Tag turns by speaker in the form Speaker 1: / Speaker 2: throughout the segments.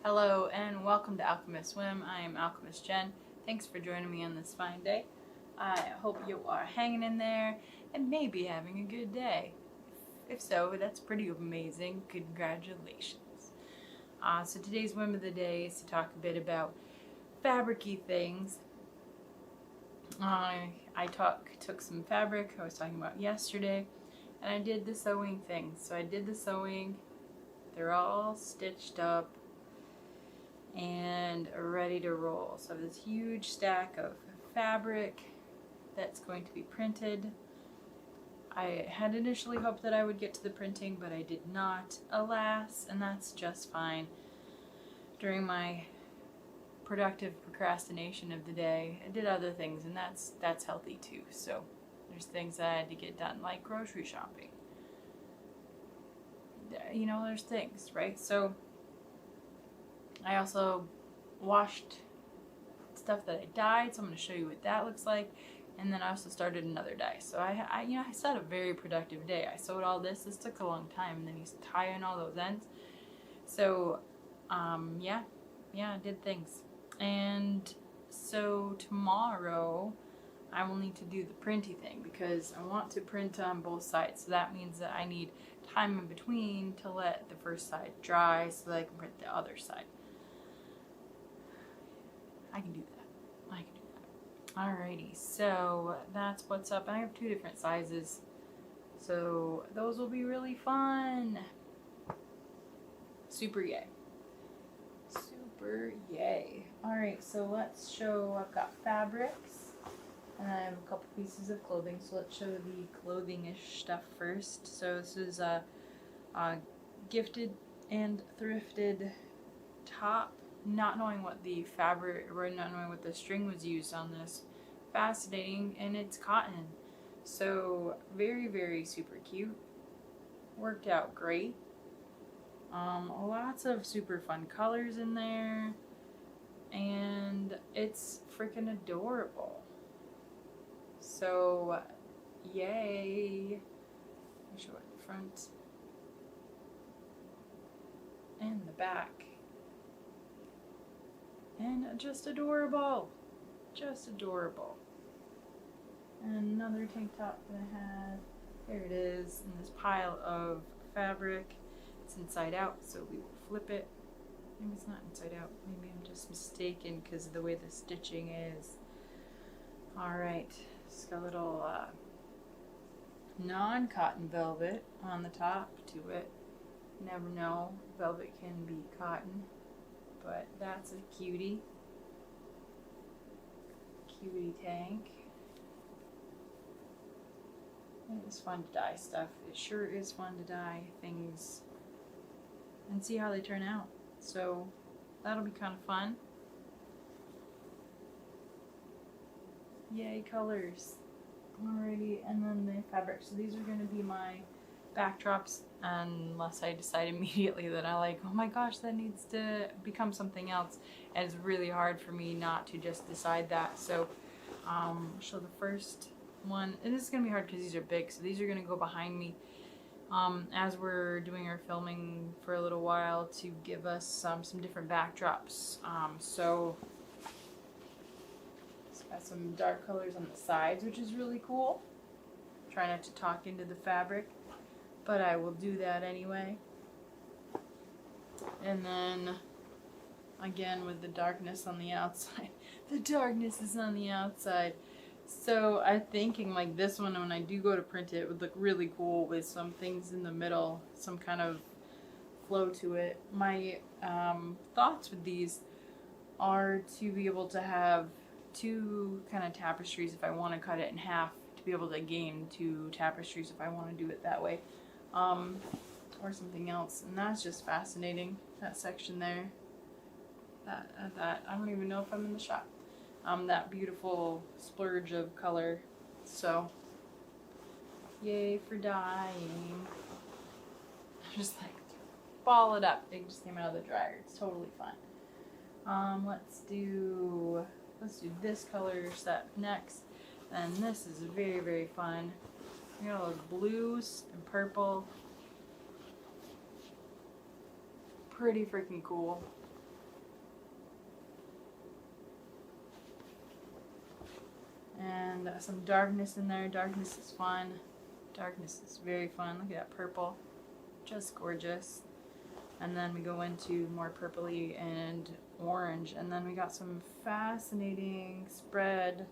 Speaker 1: Hello and welcome to Alchemist Swim. I am Alchemist Jen. Thanks for joining me on this fine day. I hope you are hanging in there and maybe having a good day. If so, that's pretty amazing. Congratulations. So today's whim of the day is to talk a bit about fabric-y things. I took some fabric I was talking about yesterday and I did the sewing thing. So I did the sewing. They're all stitched up and ready to roll. So I have this huge stack of fabric that's going to be printed. I had initially hoped that I would get to the printing, but I did not, alas, and that's just fine. During my productive procrastination of the day, I did other things, and that's healthy too. So there's things that I had to get done, like grocery shopping. You know, there's things, right? So I also washed stuff that I dyed, so I'm going to show you what that looks like. And then I also started another dye. So I had a very productive day. I sewed all this. This took a long time, and then you tie in all those ends. So, yeah, I did things. And so tomorrow I will need to do the printy thing because I want to print on both sides. So that means that I need time in between to let the first side dry so that I can print the other side. I can do that. Alrighty, so that's what's up. I have two different sizes, so those will be really fun. Super yay. Super yay. Alright, so let's show, I've got fabrics, and I have a couple pieces of clothing, so let's show the clothing-ish stuff first. So this is a gifted and thrifted top. Not knowing what the fabric, or not knowing what the string was used on this. Fascinating, and it's cotton. So very, very super cute. Worked out great. Lots of super fun colors in there. And it's freaking adorable. So, yay. Let me show it the front and the back. And just adorable. Just adorable. And another tank top that I had. There it is in this pile of fabric. It's inside out, so we will flip it. Maybe it's not inside out. Maybe I'm just mistaken because of the way the stitching is. Alright. It's got a little non-cotton velvet on the top to it. You never know. Velvet can be cotton. But that's a cutie. Cutie tank. It is fun to dye stuff. It sure is fun to dye things and see how they turn out. So that'll be kind of fun. Yay, colors. Alrighty, and then the fabric. So these are going to be my backdrops, unless I decide immediately that I like, oh my gosh, that needs to become something else. And it's really hard for me not to just decide that. So show the first one, and this is gonna be hard because these are big, so these are gonna go behind me as we're doing our filming for a little while to give us some different backdrops. So it's got some dark colors on the sides, which is really cool. Try not to talk into the fabric, but I will do that anyway. And then again with the darkness on the outside. The darkness is on the outside. So I'm thinking like this one, when I do go to print it, would look really cool with some things in the middle, some kind of flow to it. My thoughts with these are to be able to have two kind of tapestries if I want to cut it in half, to be able to gain two tapestries if I want to do it that way. Or something else, and that's just fascinating, that section there. That I don't even know if I'm in the shot. That beautiful splurge of color. So, yay for dyeing. Just like ball it up. It just came out of the dryer. It's totally fine. Let's do this color set next. And this is very, very fun. You got all those blues and purple. Pretty freaking cool. And some darkness in there. Darkness is fun. Darkness is very fun. Look at that purple. Just gorgeous. And then we go into more purpley and orange. And then we got some fascinating spread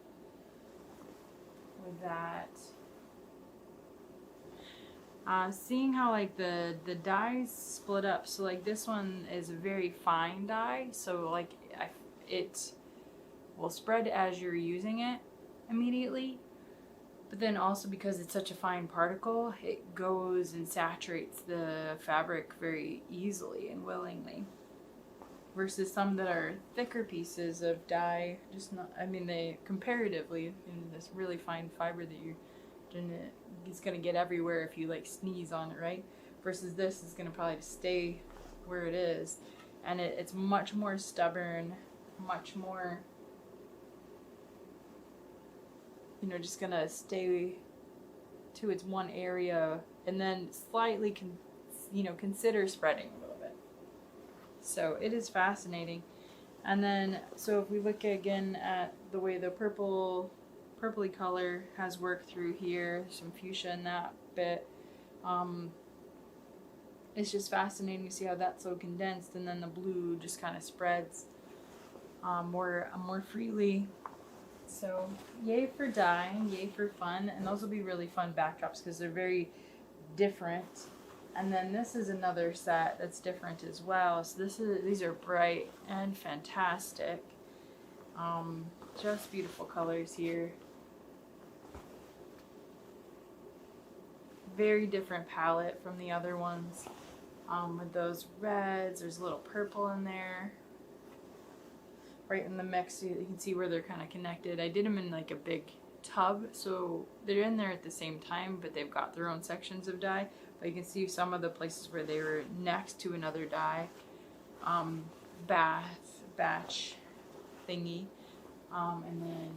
Speaker 1: with that. Seeing how like the dyes split up. So like this one is a very fine dye. So like it will spread as you're using it immediately. But then also because it's such a fine particle, it goes and saturates the fabric very easily and willingly. Versus some that are thicker pieces of dye, just not, I mean they comparatively, in this really fine fiber that you're it's gonna get everywhere if you like sneeze on it, right? Versus this is gonna probably stay where it is, and it's much more stubborn, much more, you know, just gonna stay to its one area, and then slightly consider spreading a little bit. So it is fascinating. And then so if we look again at the way the purpley color has worked through here, some fuchsia in that bit, it's just fascinating to see how that's so condensed, and then the blue just kind of spreads more freely. So yay for dye, yay for fun, and those will be really fun backdrops because they're very different. And then this is another set that's different as well. So these are bright and fantastic. Just beautiful colors here. Very different palette from the other ones. With those reds, there's a little purple in there. Right in the mix, you can see where they're kind of connected. I did them in like a big tub, so they're in there at the same time, but they've got their own sections of dye. But you can see some of the places where they were next to another dye batch thingy. And then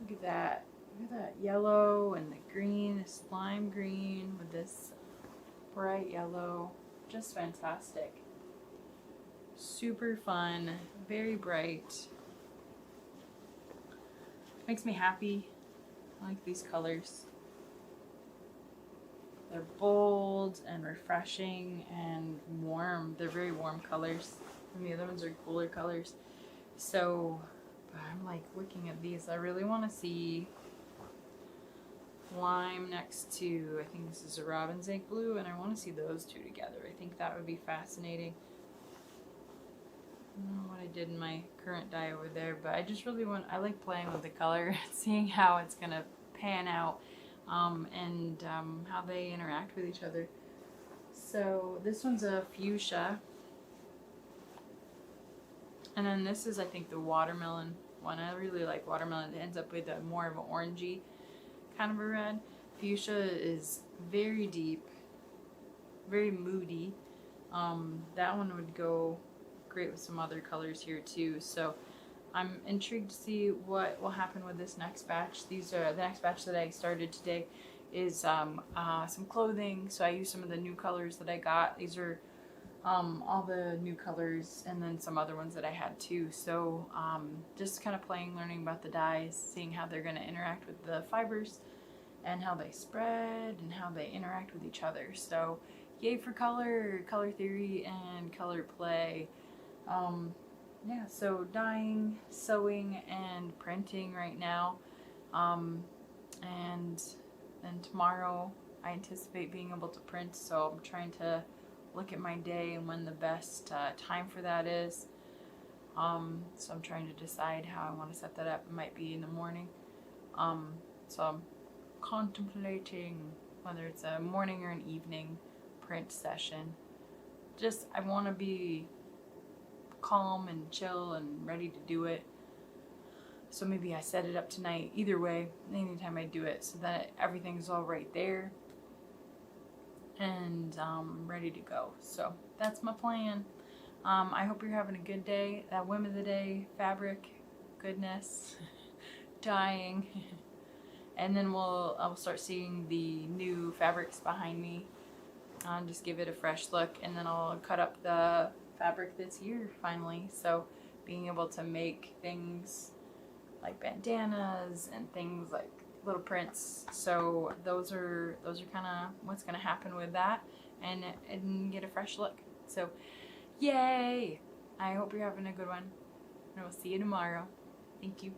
Speaker 1: look at that. Look at that yellow and the green, the slime green with this bright yellow. Just fantastic. Super fun, very bright. Makes me happy. I like these colors. They're bold and refreshing and warm. They're very warm colors. And the other ones are cooler colors. So, but I'm like looking at these. I really want to see lime next to, I think this is a robin's egg blue, and I want to see those two together. I think that would be fascinating. I don't know what I did in my current dye over there, but I just really I like playing with the color, seeing how it's gonna pan out, and how they interact with each other. So this one's a fuchsia, and then this is, I think, the watermelon one. I really like watermelon. It ends up with a more of an orangey kind of a red. Fuchsia is very deep, very moody. That one would go great with some other colors here too. So I'm intrigued to see what will happen with this next batch. These are the next batch that I started today is some clothing. So I used some of the new colors that I got. These are all the new colors, and then some other ones that I had too. So just kind of playing, learning about the dyes, seeing how they're going to interact with the fibers and how they spread and how they interact with each other. So yay for color theory and color play. Yeah, so dyeing, sewing, and printing right now. And then tomorrow I anticipate being able to print, so I'm trying to look at my day and when the best time for that is. So I'm trying to decide how I want to set that up. It might be in the morning. So I'm contemplating whether it's a morning or an evening print session. Just, I want to be calm and chill and ready to do it. So maybe I set it up tonight. Either way, anytime I do it, so that everything's all right there and ready to go. So that's my plan. I hope you're having a good day. That whim of the day, fabric, goodness. dyeing. And then I'll start seeing the new fabrics behind me. I'll just give it a fresh look, and then I'll cut up the fabric that's here finally. So being able to make things like bandanas and things like little prints. So those are kind of what's gonna happen with that, and get a fresh look. So yay! I hope you're having a good one, and we'll see you tomorrow. Thank you.